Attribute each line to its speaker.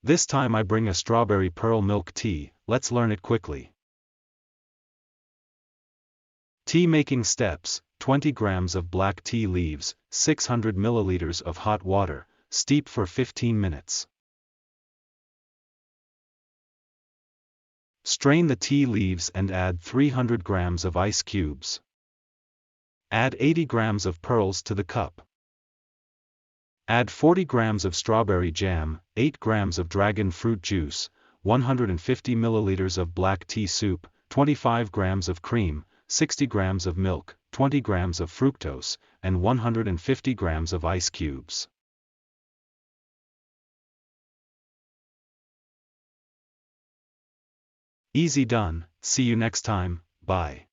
Speaker 1: This time I bring a strawberry pearl milk tea. Let's learn it quickly. Tea making steps: 20 grams of black tea leaves, 600 milliliters of hot water, steep for 15 minutes. Strain the tea leaves and add 300 grams of ice cubes. Add 80 grams of pearls to the cup. Add 40 grams of strawberry jam, 8 grams of dragon fruit juice, 150 milliliters of black tea soup, 25 grams of cream, 60 grams of milk, 20 grams of fructose, and 150 grams of ice cubes. Easy done. See you next time. Bye.